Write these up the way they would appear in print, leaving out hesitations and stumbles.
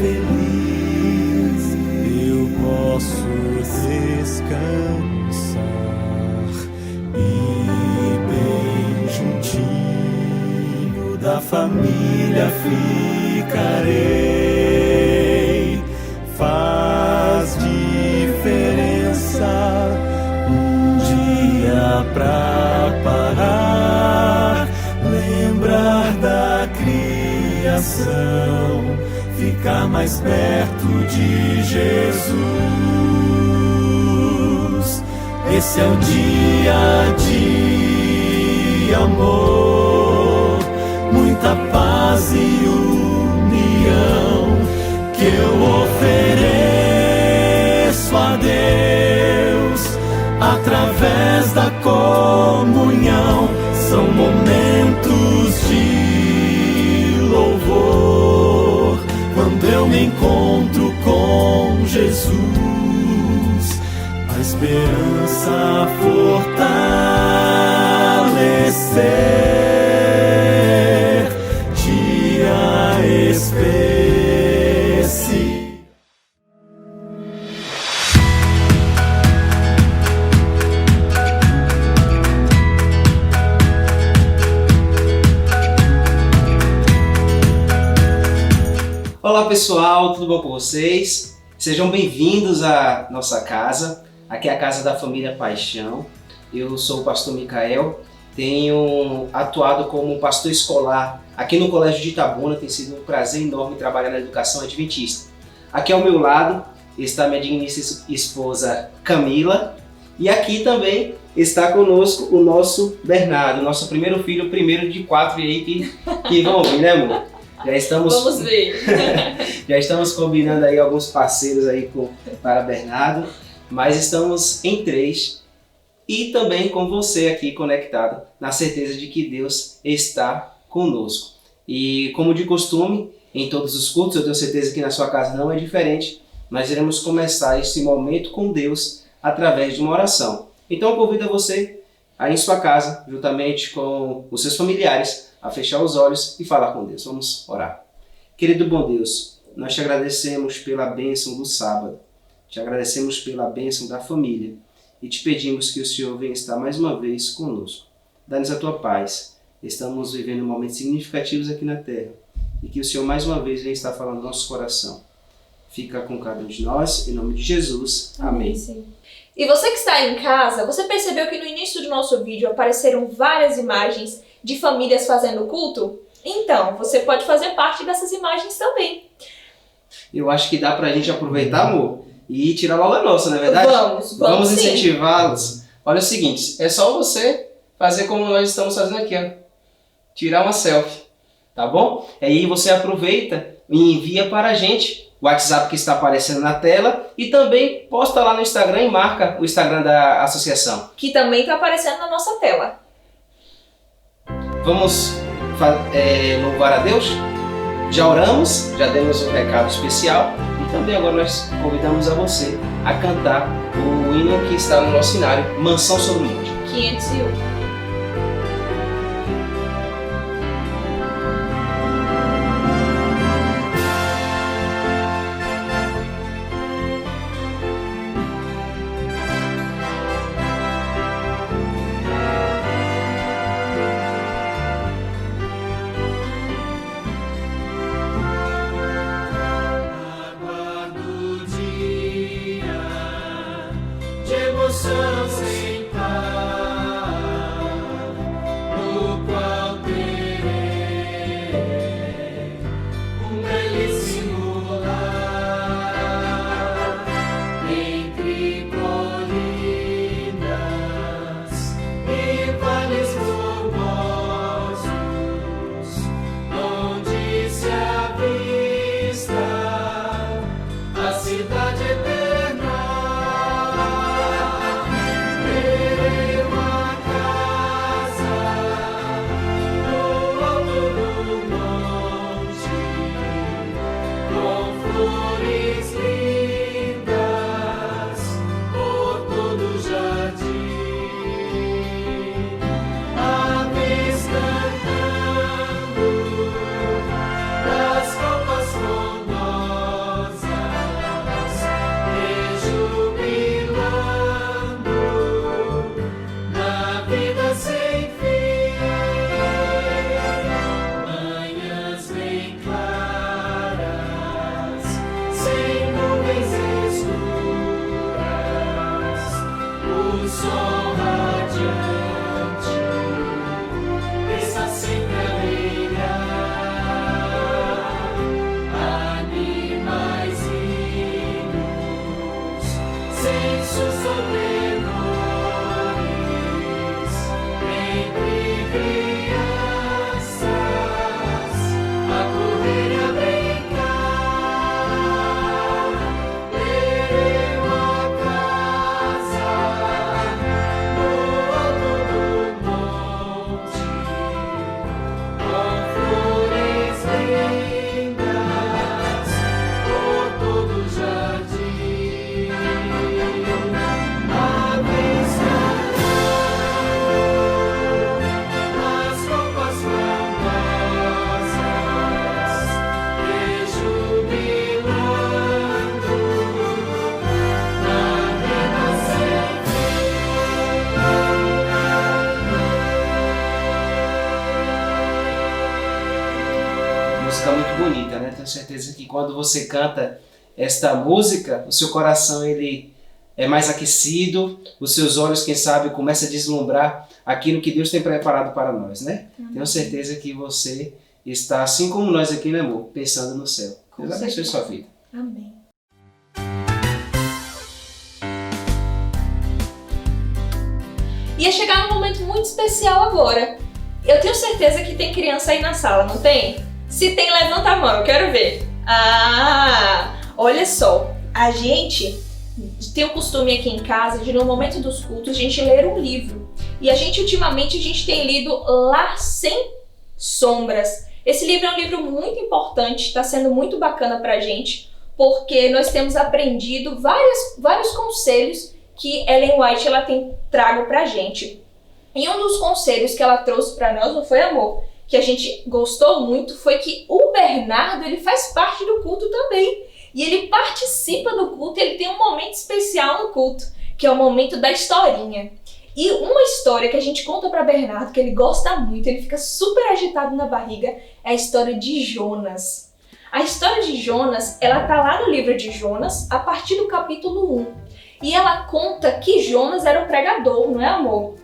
feliz, eu posso descansar e bem juntinho da família ficarei. Faz diferença um dia pra parar, lembrar da criação, ficar mais perto de Jesus. Esse é o dia de amor, muita paz e união que eu ofereço a Deus através da comunhão. São momentos de louvor quando eu me encontro com Jesus, a esperança a fortalecer dia especial. Olá pessoal, tudo bom com vocês? Sejam bem-vindos à nossa casa. Aqui é a casa da família Paixão. Eu sou o pastor Micael, tenho atuado como pastor escolar aqui no Colégio de Itabuna. Tem sido um prazer enorme trabalhar na educação adventista. Aqui ao meu lado está minha digníssima esposa Camila, e aqui também está conosco o nosso Bernardo, nosso primeiro filho, o primeiro de 4 aí que vão vir, né, amor? Vamos ver. Já estamos combinando aí alguns parceiros aí para Bernardo, mas estamos em 3 e também com você aqui conectado, na certeza de que Deus está conosco. E como de costume, em todos os cultos, eu tenho certeza que na sua casa não é diferente, nós iremos começar esse momento com Deus através de uma oração. Então eu convido você aí em sua casa, juntamente com os seus familiares, a fechar os olhos e falar com Deus. Vamos orar. Querido bom Deus, nós te agradecemos pela bênção do sábado, te agradecemos pela bênção da família e te pedimos que o Senhor venha estar mais uma vez conosco. Dá-nos a tua paz. Estamos vivendo momentos significativos aqui na terra e que o Senhor mais uma vez venha estar falando no nosso coração. Fica com cada um de nós, em nome de Jesus. Amém. Sim. E você que está em casa, você percebeu que no início do nosso vídeo apareceram várias imagens de famílias fazendo culto? Então, você pode fazer parte dessas imagens também. Eu acho que dá pra gente aproveitar, amor, e tirar logo a nossa, não é verdade? Vamos incentivá-los. Olha o seguinte, é só você fazer como nós estamos fazendo aqui, ó. Tirar uma selfie, tá bom? Aí você aproveita e envia para a gente o WhatsApp que está aparecendo na tela e também posta lá no Instagram e marca o Instagram da associação, que também está aparecendo na nossa tela. Vamos louvar a Deus? Já oramos, já demos um recado especial e também agora nós convidamos a você a cantar o hino que está no nosso cenário, Mansão sobre o Monte. 501. Sem paz, música muito bonita, né? Tenho certeza que quando você canta esta música, o seu coração ele é mais aquecido, os seus olhos, quem sabe, começam a deslumbrar aquilo que Deus tem preparado para nós, né? Tenho certeza que você está, assim como nós aqui, né, amor? Pensando no céu. Deus abençoe sua vida. Amém. Ia chegar num momento muito especial agora. Eu tenho certeza que tem criança aí na sala, não tem? Se tem, levanta a mão, eu quero ver. Ah, olha só, a gente tem o costume aqui em casa de, no momento dos cultos, a gente ler um livro. E ultimamente, a gente tem lido Lar Sem Sombras. Esse livro é um livro muito importante, está sendo muito bacana pra gente, porque nós temos aprendido vários conselhos que Ellen White ela tem trago pra gente. E um dos conselhos que ela trouxe pra nós, não foi, amor? Que a gente gostou muito, foi que o Bernardo, ele faz parte do culto também. E ele participa do culto, ele tem um momento especial no culto, que é o momento da historinha. E uma história que a gente conta pra Bernardo, que ele gosta muito, ele fica super agitado na barriga, é a história de Jonas. A história de Jonas, ela tá lá no livro de Jonas, a partir do capítulo 1. E ela conta que Jonas era um pregador, não é, amor?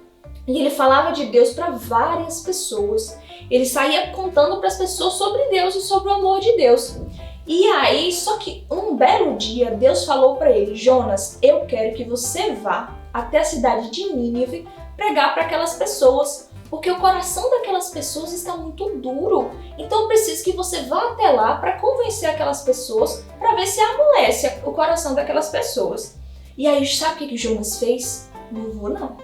E ele falava de Deus para várias pessoas. Ele saía contando para as pessoas sobre Deus e sobre o amor de Deus. E aí, só que um belo dia, Deus falou para ele: Jonas, eu quero que você vá até a cidade de Nínive pregar para aquelas pessoas, porque o coração daquelas pessoas está muito duro. Então eu preciso que você vá até lá para convencer aquelas pessoas, para ver se amolece o coração daquelas pessoas. E aí, sabe o que Jonas fez? Não vou não.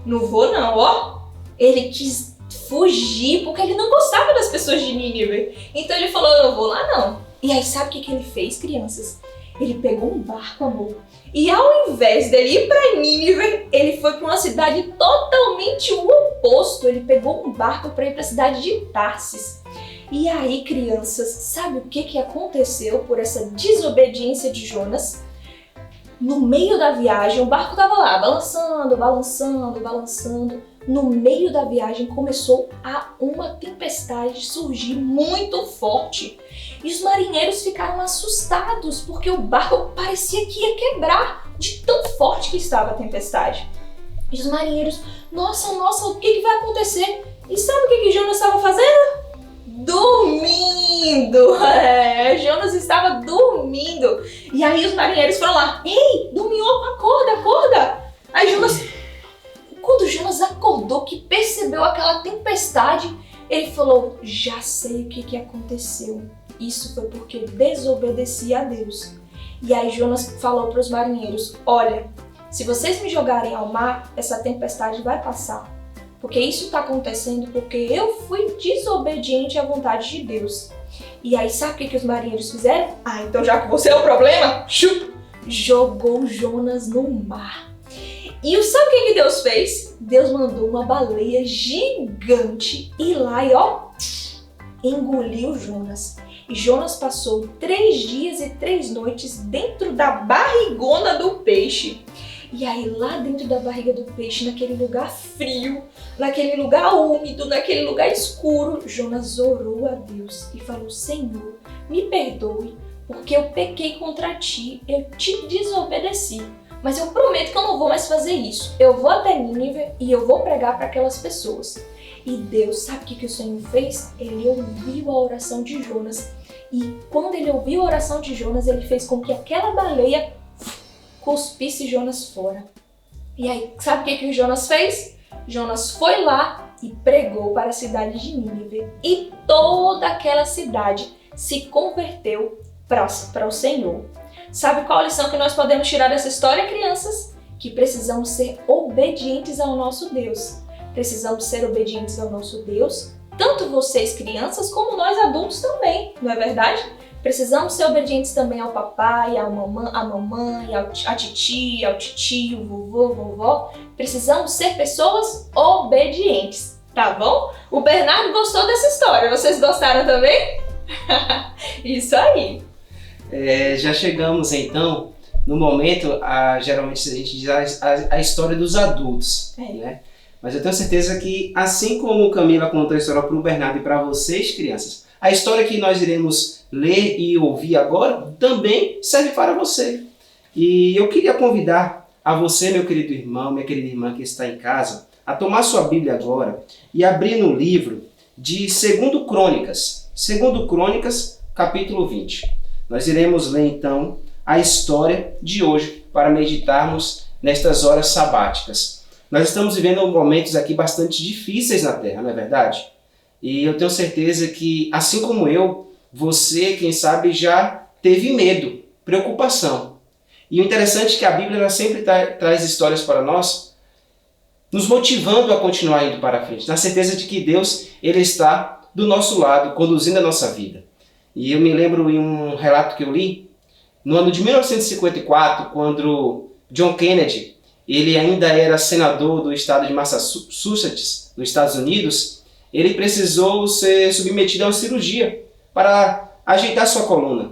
Não vou não, ó. Ele quis fugir porque ele não gostava das pessoas de Nínive. Então ele falou: eu não vou lá não. E aí, sabe o que ele fez, crianças? Ele pegou um barco, amor. E ao invés dele ir para Nínive, ele foi para uma cidade totalmente o oposto. Ele pegou um barco para ir para a cidade de Tarsis. E aí, crianças, sabe o que aconteceu por essa desobediência de Jonas? No meio da viagem, o barco estava lá, balançando, balançando, balançando. No meio da viagem começou uma tempestade surgir muito forte. E os marinheiros ficaram assustados, porque o barco parecia que ia quebrar de tão forte que estava a tempestade. E os marinheiros, nossa, o que vai acontecer? E sabe o que Jonas estava fazendo? Dormindo! Jonas estava dormindo. E aí os marinheiros foram lá: ei, dormiu, acorda! Aí quando Jonas acordou, que percebeu aquela tempestade, ele falou: já sei o que aconteceu. Isso foi porque eu desobedeci a Deus. E aí Jonas falou para os marinheiros: olha, se vocês me jogarem ao mar, essa tempestade vai passar. Porque isso está acontecendo porque eu fui desobediente à vontade de Deus. E aí, sabe o que os marinheiros fizeram? Então já que você é o problema, jogou Jonas no mar. E sabe o que Deus fez? Deus mandou uma baleia gigante ir lá e engoliu Jonas. E Jonas passou 3 dias e 3 noites dentro da barrigona do peixe. E aí lá dentro da barriga do peixe, naquele lugar frio, naquele lugar úmido, naquele lugar escuro, Jonas orou a Deus e falou: Senhor, me perdoe, porque eu pequei contra ti, eu te desobedeci. Mas eu prometo que eu não vou mais fazer isso. Eu vou até Nínive e eu vou pregar para aquelas pessoas. E Deus, sabe o que o Senhor fez? Ele ouviu a oração de Jonas. E quando ele ouviu a oração de Jonas, ele fez com que aquela baleia cuspisse Jonas fora. E aí, sabe o que Jonas fez? Jonas foi lá e pregou para a cidade de Nínive. E toda aquela cidade se converteu para o Senhor. Sabe qual a lição que nós podemos tirar dessa história, crianças? Que precisamos ser obedientes ao nosso Deus. Precisamos ser obedientes ao nosso Deus, tanto vocês, crianças, como nós, adultos também, não é verdade? Precisamos ser obedientes também ao papai, à mamãe, à titia, ao titio, vovô, vovó. Precisamos ser pessoas obedientes, tá bom? O Bernardo gostou dessa história, vocês gostaram também? Isso aí! Já chegamos então no momento, geralmente a gente diz a história dos adultos, né? Mas eu tenho certeza que, assim como Camila contou a história para o Bernardo e para vocês, crianças, A história que nós iremos ler e ouvir agora também serve para você. E eu queria convidar a você, meu querido irmão, minha querida irmã que está em casa, a tomar sua Bíblia agora e abrir no livro de 2 Crônicas. 2 Crônicas, capítulo 20. Nós iremos ler então a história de hoje para meditarmos nestas horas sabáticas. Nós estamos vivendo momentos aqui bastante difíceis na Terra, não é verdade? E eu tenho certeza que, assim como eu, você, quem sabe, já teve medo, preocupação. E o interessante é que a Bíblia ela sempre traz histórias para nós, nos motivando a continuar indo para frente, na certeza de que Deus ele está do nosso lado, conduzindo a nossa vida. E eu me lembro em um relato que eu li, no ano de 1954, quando John Kennedy, ele ainda era senador do estado de Massachusetts, nos Estados Unidos, ele precisou ser submetido a uma cirurgia para ajeitar sua coluna.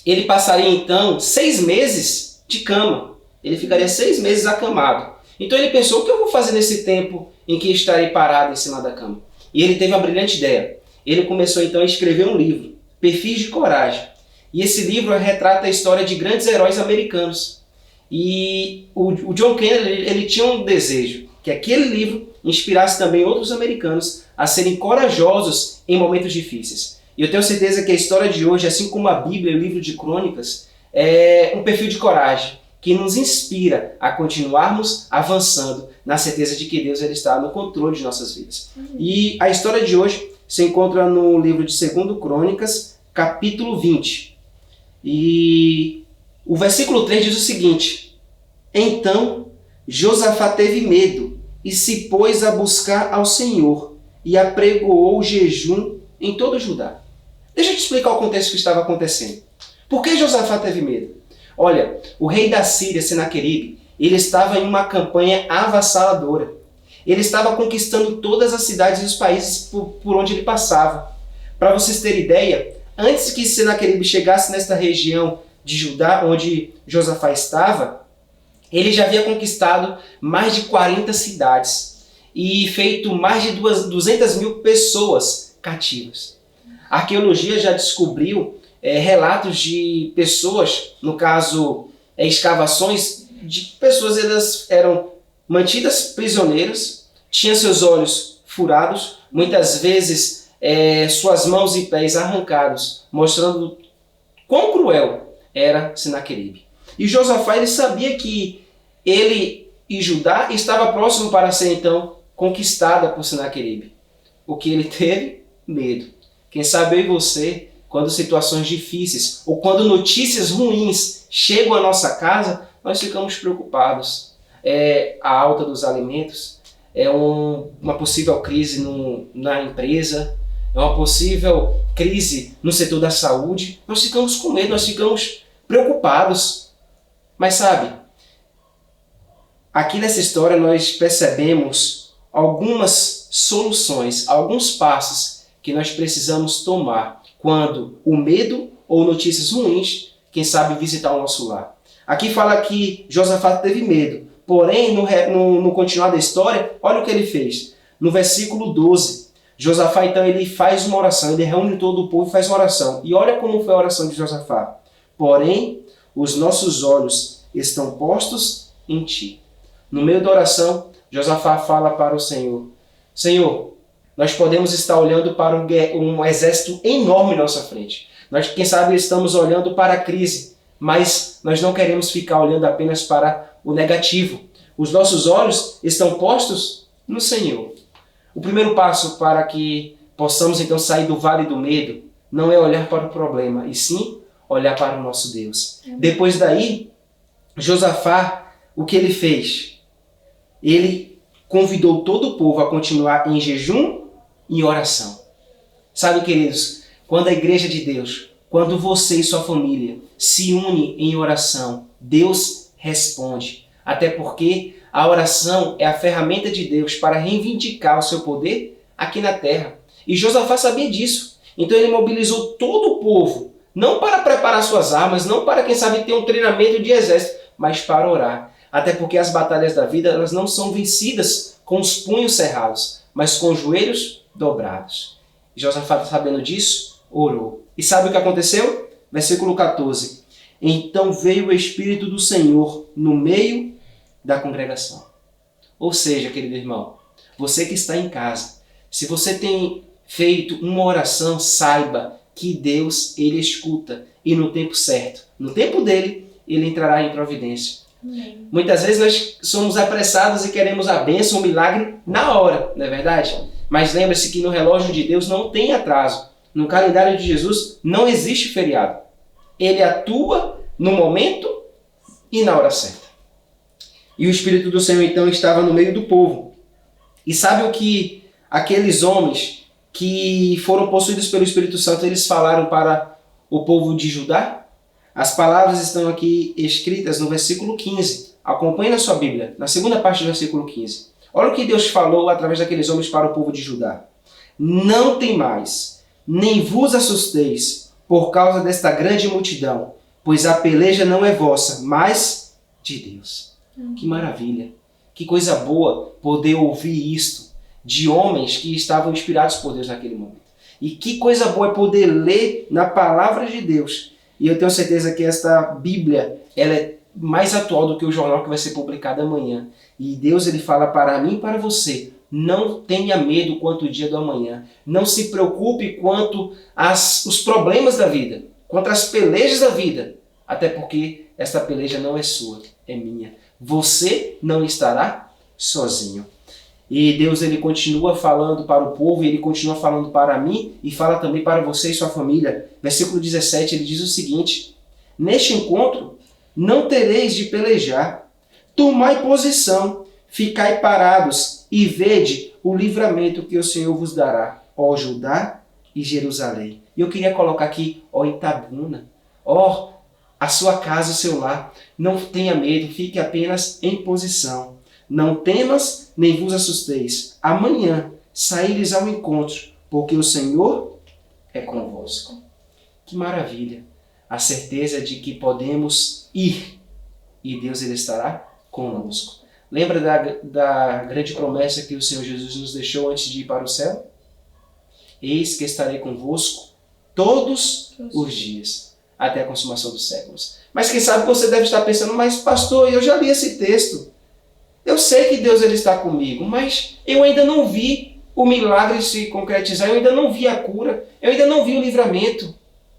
Ele passaria então 6 meses de cama. Ele ficaria 6 meses acamado. Então ele pensou, o que eu vou fazer nesse tempo em que estarei parado em cima da cama? E ele teve uma brilhante ideia. Ele começou então a escrever um livro, Perfis de Coragem. E esse livro retrata a história de grandes heróis americanos. E o John Kennedy ele tinha um desejo, que aquele livro inspirasse também outros americanos a serem corajosos em momentos difíceis. E eu tenho certeza que a história de hoje, assim como a Bíblia e o livro de Crônicas, é um perfil de coragem que nos inspira a continuarmos avançando na certeza de que Deus ele está no controle de nossas vidas. E a história de hoje se encontra no livro de 2 Crônicas, capítulo 20. E o versículo 3 diz o seguinte: Então Josafá teve medo e se pôs a buscar ao Senhor e apregoou o jejum em todo Judá. Deixa eu te explicar o contexto que estava acontecendo. Por que Josafá teve medo? Olha, o rei da Síria, Senaqueribe, ele estava em uma campanha avassaladora. Ele estava conquistando todas as cidades e os países por onde ele passava. Para vocês terem ideia, antes que Senaqueribe chegasse nesta região de Judá, onde Josafá estava, ele já havia conquistado mais de 40 cidades e feito mais de 200 mil pessoas cativas. A arqueologia já descobriu relatos de pessoas, no caso, escavações de pessoas, elas eram mantidas prisioneiras, tinham seus olhos furados, muitas vezes suas mãos e pés arrancados, mostrando quão cruel era Senaqueribe. E Josafá ele sabia que ele e Judá estava próximo para ser então conquistada por Senaqueribe. O que ele teve? Medo. Quem sabe eu e você, quando situações difíceis ou quando notícias ruins chegam à nossa casa, nós ficamos preocupados. A alta dos alimentos, uma possível crise na empresa, uma possível crise no setor da saúde. Nós ficamos com medo, nós ficamos preocupados. Mas sabe, aqui nessa história nós percebemos algumas soluções, alguns passos que nós precisamos tomar quando o medo ou notícias ruins, quem sabe, visitar o nosso lar. Aqui fala que Josafá teve medo, porém, no continuar da história, olha o que ele fez. No versículo 12, Josafá, então, ele faz uma oração, ele reúne todo o povo e faz uma oração. E olha como foi a oração de Josafá. Porém, os nossos olhos estão postos em ti. No meio da oração, Josafá fala para o Senhor: Senhor, nós podemos estar olhando para um exército enorme à nossa frente. Nós, quem sabe, estamos olhando para a crise, mas nós não queremos ficar olhando apenas para o negativo. Os nossos olhos estão postos no Senhor. O primeiro passo para que possamos então sair do vale do medo não é olhar para o problema, e sim olhar para o nosso Deus. Depois daí, Josafá, o que ele fez? Ele convidou todo o povo a continuar em jejum e oração. Sabe, queridos, quando a igreja de Deus, quando você e sua família se unem em oração, Deus responde. Até porque a oração é a ferramenta de Deus para reivindicar o seu poder aqui na terra. E Josafá sabia disso. Então ele mobilizou todo o povo, não para preparar suas armas, não para, quem sabe, ter um treinamento de exército, mas para orar. Até porque as batalhas da vida, elas não são vencidas com os punhos cerrados, mas com os joelhos dobrados. Josafá, sabendo disso, orou. E sabe o que aconteceu? Versículo 14. Então veio o Espírito do Senhor no meio da congregação. Ou seja, querido irmão, você que está em casa, se você tem feito uma oração, saiba que Deus, Ele escuta. E no tempo certo, no tempo dele, Ele entrará em providência. Amém. Muitas vezes nós somos apressados e queremos a bênção, o milagre na hora, não é verdade? Mas lembre-se que no relógio de Deus não tem atraso. No calendário de Jesus não existe feriado. Ele atua no momento e na hora certa. E o Espírito do Senhor então estava no meio do povo. E sabe o que aqueles homens que foram possuídos pelo Espírito Santo, eles falaram para o povo de Judá? As palavras estão aqui escritas no versículo 15. Acompanhe na sua Bíblia, na segunda parte do versículo 15. Olha o que Deus falou através daqueles homens para o povo de Judá. Não temais, nem vos assusteis por causa desta grande multidão, pois a peleja não é vossa, mas de Deus. Que maravilha, que coisa boa poder ouvir isto de homens que estavam inspirados por Deus naquele momento. E que coisa boa é poder ler na palavra de Deus. E eu tenho certeza que esta Bíblia, ela é mais atual do que o jornal que vai ser publicado amanhã. E Deus, ele fala para mim e para você: não tenha medo quanto o dia do amanhã. Não se preocupe quanto os problemas da vida, quanto as pelejas da vida. Até porque esta peleja não é sua, é minha. Você não estará sozinho. E Deus, ele continua falando para o povo, e ele continua falando para mim, e fala também para você e sua família. Versículo 17, ele diz o seguinte: neste encontro não tereis de pelejar, tomai posição, ficai parados, e vede o livramento que o Senhor vos dará, ó Judá e Jerusalém. E eu queria colocar aqui, ó Itabuna, ó a sua casa, o seu lar. Não tenha medo, fique apenas em posição. Não temas, nem vos assusteis. Amanhã saíres ao encontro, porque o Senhor é convosco. Que maravilha! A certeza de que podemos ir e Deus, ele estará conosco. Lembra da grande promessa que o Senhor Jesus nos deixou antes de ir para o céu? Eis que estarei convosco todos os dias, até a consumação dos séculos. Mas quem sabe você deve estar pensando: mas pastor, eu já li esse texto. Eu sei que Deus, ele está comigo, mas eu ainda não vi o milagre se concretizar, eu ainda não vi a cura, eu ainda não vi o livramento.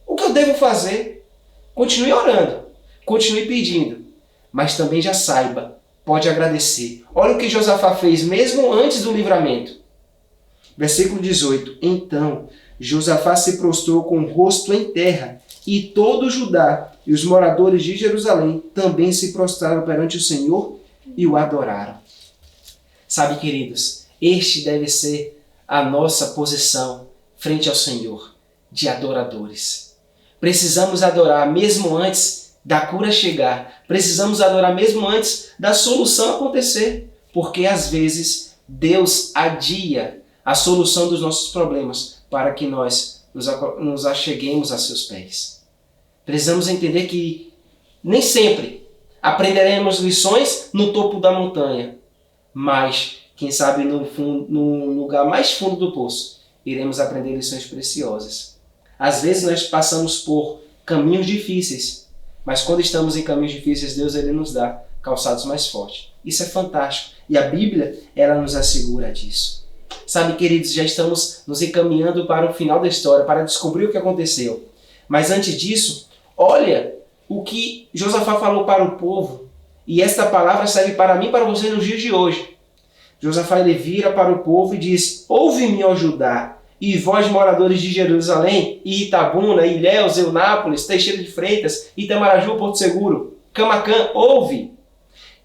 O que eu devo fazer? Continue orando, continue pedindo, mas também já saiba, pode agradecer. Olha o que Josafá fez mesmo antes do livramento. Versículo 18. Então Josafá se prostrou com o rosto em terra, e todo Judá e os moradores de Jerusalém também se prostraram perante o Senhor e o adoraram. Sabe, queridos, este deve ser a nossa posição frente ao Senhor, de adoradores. Precisamos adorar mesmo antes da cura chegar. Precisamos adorar mesmo antes da solução acontecer. Porque às vezes Deus adia a solução dos nossos problemas para que nós nos acheguemos a seus pés. Precisamos entender que nem sempre aprenderemos lições no topo da montanha, mas, quem sabe, no lugar mais fundo do poço, iremos aprender lições preciosas. Às vezes nós passamos por caminhos difíceis, mas quando estamos em caminhos difíceis, Deus, ele nos dá calçados mais fortes. Isso é fantástico. E a Bíblia, ela nos assegura disso. Sabe, queridos, já estamos nos encaminhando para o final da história, para descobrir o que aconteceu. Mas antes disso, olha o que Josafá falou para o povo, e esta palavra serve para mim e para você nos dias de hoje. Josafá, ele vira para o povo e diz: ouve-me, ó Judá, e vós, moradores de Jerusalém, e Itabuna, Ilhéus, Eunápolis, Teixeira de Freitas, Itamaraju, Porto Seguro, Camacã, ouve.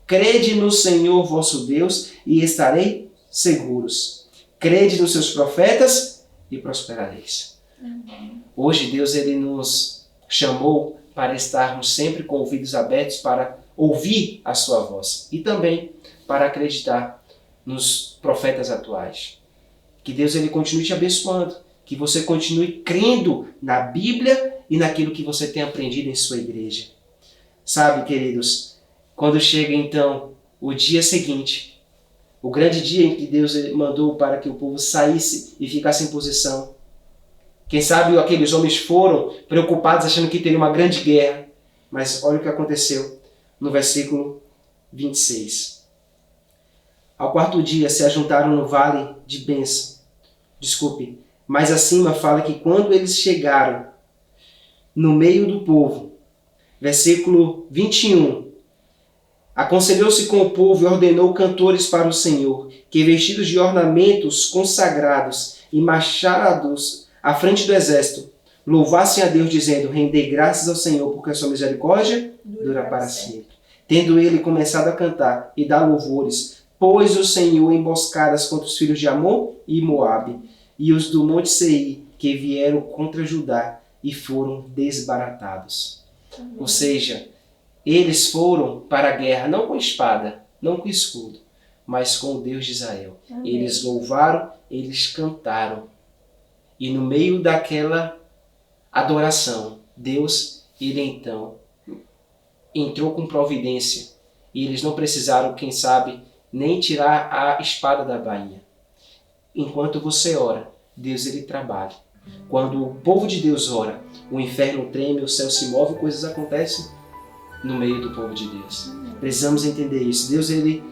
Crede no Senhor vosso Deus e estarei seguros. Crede nos seus profetas e prosperareis. Amém. Hoje Deus, ele nos chamou para estarmos sempre com ouvidos abertos para ouvir a sua voz e também para acreditar nos profetas atuais. Que Deus, ele continue te abençoando, que você continue crendo na Bíblia e naquilo que você tem aprendido em sua igreja. Sabe, queridos, quando chega então o dia seguinte, o grande dia em que Deus mandou para que o povo saísse e ficasse em posição, Quem sabe aqueles homens foram preocupados achando que teria uma grande guerra. Mas olha o que aconteceu no versículo 26. Ao quarto dia se ajuntaram no vale de bênção. Desculpe, mais acima fala que quando eles chegaram no meio do povo, versículo 21, aconselhou-se com o povo e ordenou cantores para o Senhor, que vestidos de ornamentos consagrados e machados à frente do exército, louvassem a Deus dizendo, rendei graças ao Senhor, porque a sua misericórdia dura para sempre. Tendo ele começado a cantar e dar louvores, pôs o Senhor emboscadas contra os filhos de Amon e Moabe, e os do monte Seir, que vieram contra Judá, e foram desbaratados. Amém. Ou seja, eles foram para a guerra, não com espada, não com escudo, mas com o Deus de Israel. Amém. Eles louvaram, eles cantaram. E no meio daquela adoração, Deus, ele então entrou com providência. E eles não precisaram, quem sabe, nem tirar a espada da bainha. Enquanto você ora, Deus ele trabalha. Quando o povo de Deus ora, o inferno treme, o céu se move, coisas acontecem no meio do povo de Deus. Precisamos entender isso. Deus ele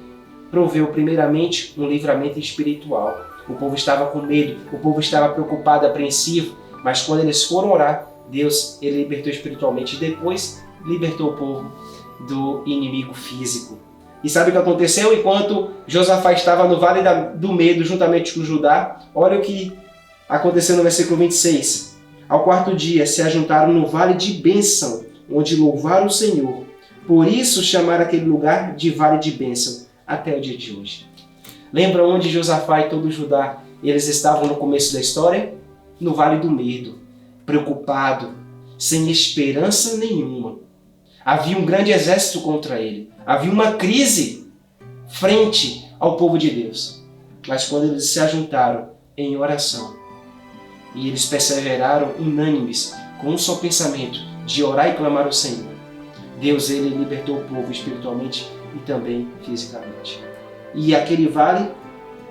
proveu primeiramente um livramento espiritual. O povo estava com medo, o povo estava preocupado, apreensivo, mas quando eles foram orar, Deus ele libertou espiritualmente e depois libertou o povo do inimigo físico. E sabe o que aconteceu? Enquanto Josafá estava no vale do medo juntamente com Judá, olha o que aconteceu no versículo 26. Ao quarto dia se ajuntaram no vale de bênção, onde louvaram o Senhor. Por isso chamaram aquele lugar de vale de bênção até o dia de hoje. Lembra onde Josafá e todo Judá eles estavam no começo da história? No vale do medo, preocupado, sem esperança nenhuma. Havia um grande exército contra ele. Havia uma crise frente ao povo de Deus. Mas quando eles se ajuntaram em oração e eles perseveraram unânimes com um só pensamento de orar e clamar ao Senhor, Deus ele libertou o povo espiritualmente e também fisicamente. E aquele vale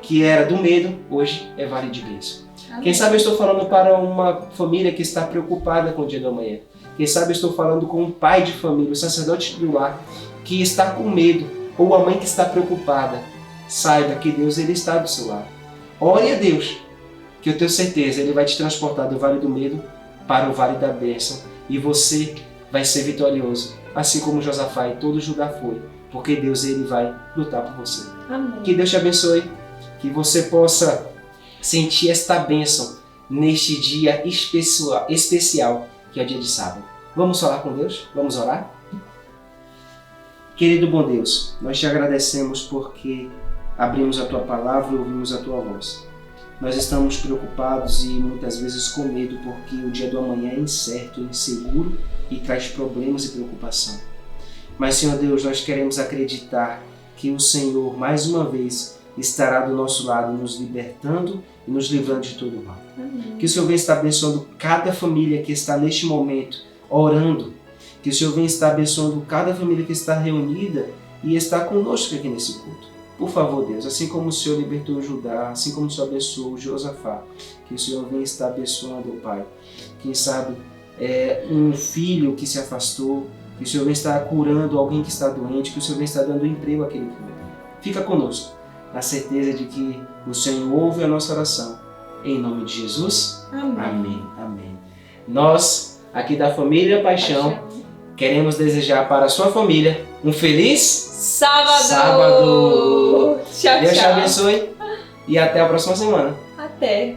que era do medo, hoje é vale de bênção. Amém. Quem sabe eu estou falando para uma família que está preocupada com o dia da manhã. Quem sabe eu estou falando com um pai de família, um sacerdote do lar, que está com medo, ou a mãe que está preocupada. Saiba que Deus ele está do seu lado. Ore a Deus, que eu tenho certeza, Ele vai te transportar do vale do medo para o vale da bênção. E você vai ser vitorioso, assim como Josafá e todo Judá foi, porque Deus ele vai lutar por você. Amém. Que Deus te abençoe, que você possa sentir esta bênção neste dia especial, que é o dia de sábado. Vamos falar com Deus? Vamos orar? Querido bom Deus, nós te agradecemos porque abrimos a Tua palavra e ouvimos a Tua voz. Nós estamos preocupados e muitas vezes com medo porque o dia do amanhã é incerto, inseguro e traz problemas e preocupação. Mas, Senhor Deus, nós queremos acreditar que o Senhor, mais uma vez, estará do nosso lado, nos libertando e nos livrando de todo o mal. Que o Senhor venha estar abençoando cada família que está neste momento orando. Que o Senhor venha estar abençoando cada família que está reunida e está conosco aqui nesse culto. Por favor, Deus, assim como o Senhor libertou Judá, assim como o Senhor abençoou Josafá, que o Senhor venha estar abençoando, Pai. Quem sabe um filho que se afastou, que o Senhor venha estar curando alguém que está doente, que o Senhor venha estar dando emprego àquele filho. Fica conosco, na certeza de que o Senhor ouve a nossa oração. Em nome de Jesus. Amém. Amém. Amém. Nós, aqui da Família Paixão, queremos desejar para a sua família um feliz sábado. Tchau, Deus te tchau. abençoe e até a próxima semana. Até.